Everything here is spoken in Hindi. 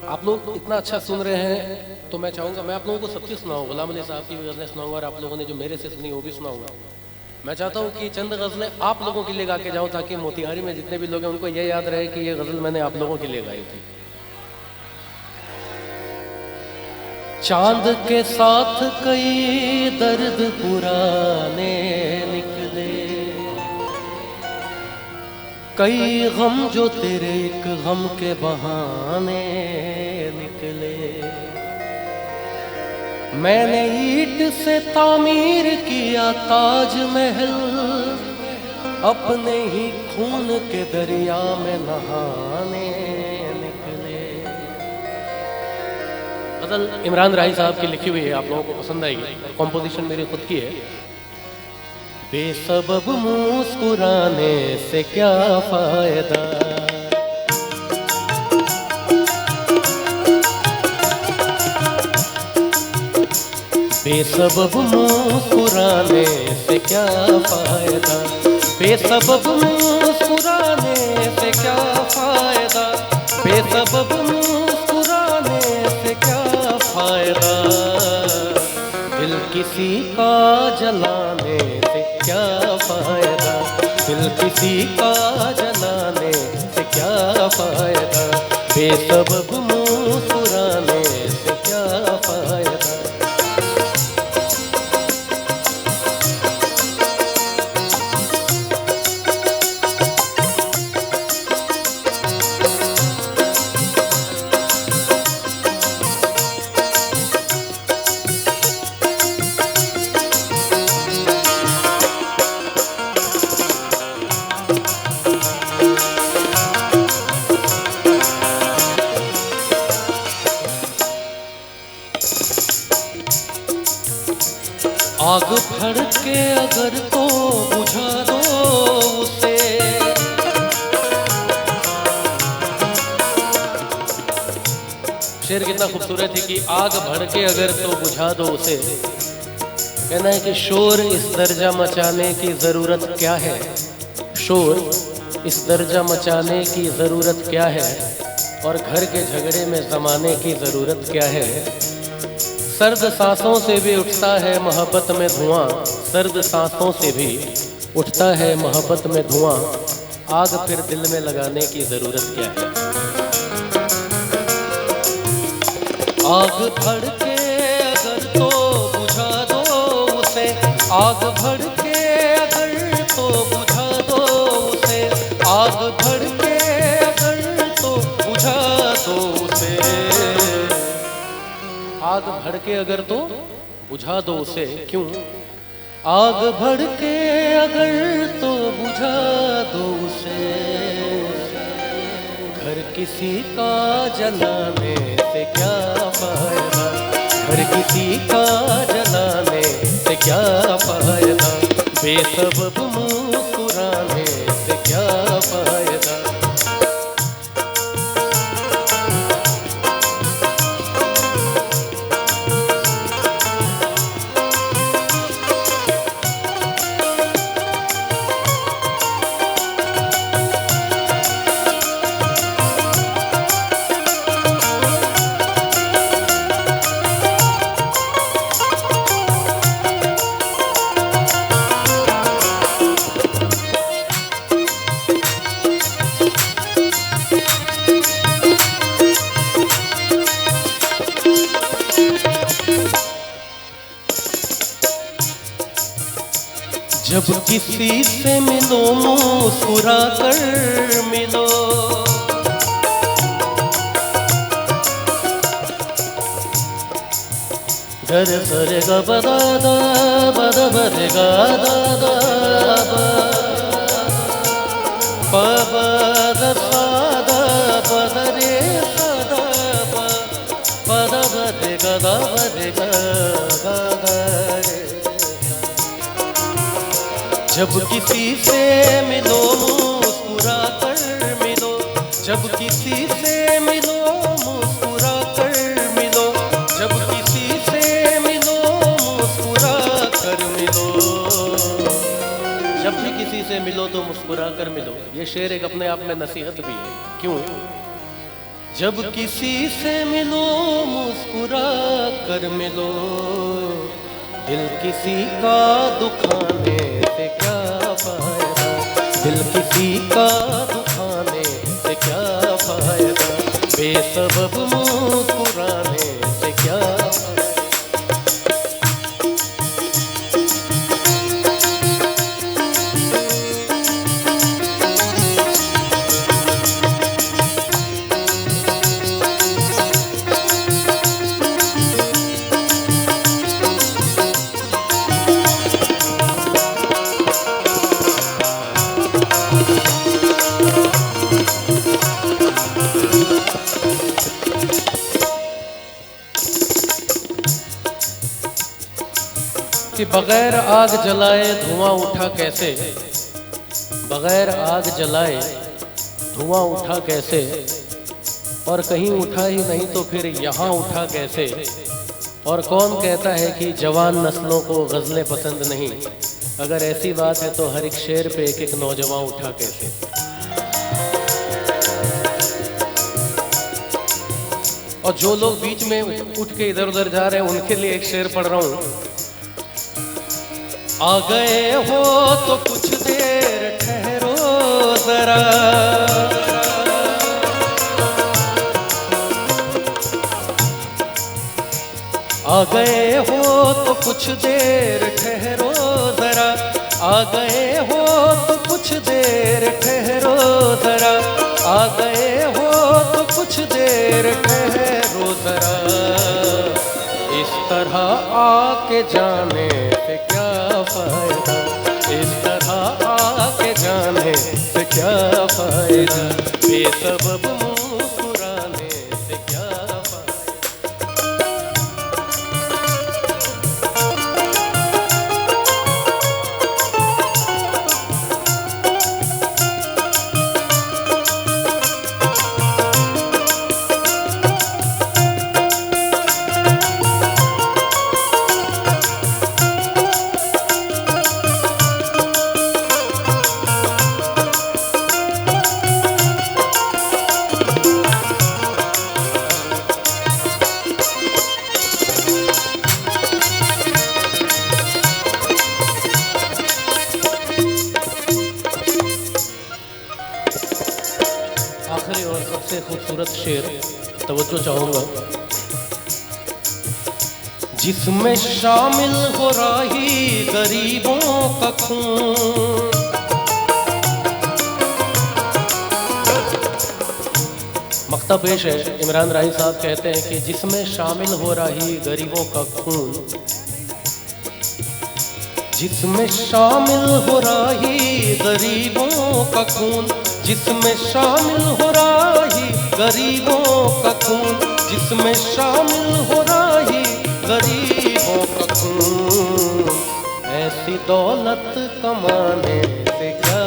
आप लोग इतना अच्छा सुन रहे हैं तो मैं चाहूँगा मैं आप लोगों को सब चीज़ सुनाऊँ। गुलाम अली साहब की भी गज़लें सुनाऊँगा और आप लोगों ने जो मेरे से सुनी वो भी सुनाऊँगा। मैं चाहता हूँ कि चंद गज़लें आप लोगों के लिए गा के जाऊँ ताकि मोतिहारी में जितने भी लोग हैं उनको ये याद रहे कि ये गज़ल मैंने आप लोगों के लिए गाई थी। चांद के साथ कई दर्द पुराने निकले, कई गम जो तेरे एक गम के बहाने निकले। मैंने ईंट से तामीर किया ताजमहल, अपने ही खून के दरिया में नहाने निकले। गज़ल इमरान राही साहब की लिखी हुई है, आप लोगों को पसंद आएगी। कॉम्पोजिशन मेरी खुद की है। बेसबब मुस्कुराने से क्या फायदा, बेसबब मुस्कुराने से क्या फायदा, बेसबब मुस्कुराने से क्या फायदा, बेसबब मुस्कुराने से क्या फायदा। दिल किसी का जलाने से क्या फायदा, दिल किसी का जलाने से क्या फायदा। बेसबब मुस्कुराने से क्या फायदा। आग भड़के अगर तो बुझा दो उसे, शेर कितना खूबसूरत है कि आग भड़के अगर तो बुझा दो उसे। कहना है कि शोर इस दर्जा मचाने की ज़रूरत क्या है, शोर इस दर्जा मचाने की ज़रूरत क्या है, और घर के झगड़े में ज़माने की ज़रूरत क्या है। सर्द सांसों से भी उठता है मोहब्बत में धुआं, सर्द सांसों से भी उठता है मोहब्बत में धुआं। आग फिर दिल में लगाने की ज़रूरत क्या है। आग भड़के अगर तो बुझा दो उसे, आग भड़के अगर तो बुझा दो उसे, आग भड़के अगर तो बुझा दो उसे। आग भड़के अगर तो बुझा दो उसे, क्यों? आग भड़के अगर तो बुझा दो उसे। घर किसी का जलाने से क्या फायदा, घर किसी का जलाने से क्या फायदा। बेसबब मुस्कुराने से क्या फायदा। जब किसी से मिलो मुस्कुरा कर मिलो, घर सर गा बदा दा बदा बरे गा दा दा प बदा सा दा बदा रे सा दा पदा बरे गा दा बरे गा गा गा रे। जब किसी से मिलो मुस्कुरा कर मिलो, जब किसी से मिलो मुस्कुरा कर मिलो, जब किसी से मिलो मुस्कुरा कर मिलो। जब भी किसी से मिलो तो मुस्कुरा कर मिलो। ये शेर एक अपने आप में नसीहत भी है, क्यों? जब किसी से मिलो मुस्कुरा कर मिलो, दिल किसी का दुखाने से क्या फायदा, दिल किसी का दुखाने से क्या फायदा, बेसबब मुस्कुराने से क्या फायदा। कि बगैर आग जलाए धुआं उठा कैसे, बगैर आग जलाए धुआं उठा कैसे, और कहीं उठा ही नहीं तो फिर यहाँ उठा कैसे। और कौन कहता है कि जवान नस्लों को गज़लें पसंद नहीं। अगर ऐसी बात है तो हर एक शेर पे एक एक नौजवान उठा कैसे। और जो लोग बीच में उठ के इधर उधर जा रहे हैं उनके लिए एक शेर पढ़ रहा हूं। आ गए हो तो कुछ देर ठहरो जरा, आ गए हो तो कुछ देर ठहरो जरा, आ गए हो तो कुछ देर ठहरो जरा, आ गए हो तो कुछ देर ठहरो जरा। इस तरह आके जाने से क्या फायदा, इस तरह आके जाने से क्या फायदा, बेसबब मुस्कुराने से क्या फायदा। आखिरी और सबसे खूबसूरत शेर तवज्जो चाहूंगा। जिसमें शामिल हो राही गरीबों का खून, मक्ता पेश है। इमरान राही साहब कहते हैं कि जिसमें शामिल हो राही गरीबों का खून, जिसमें शामिल हो राही गरीबों का खून, जिसमें शामिल हो राही गरीबों का खून, जिसमें शामिल हो राही गरीबों का खून। ऐसी दौलत कमाने से क्या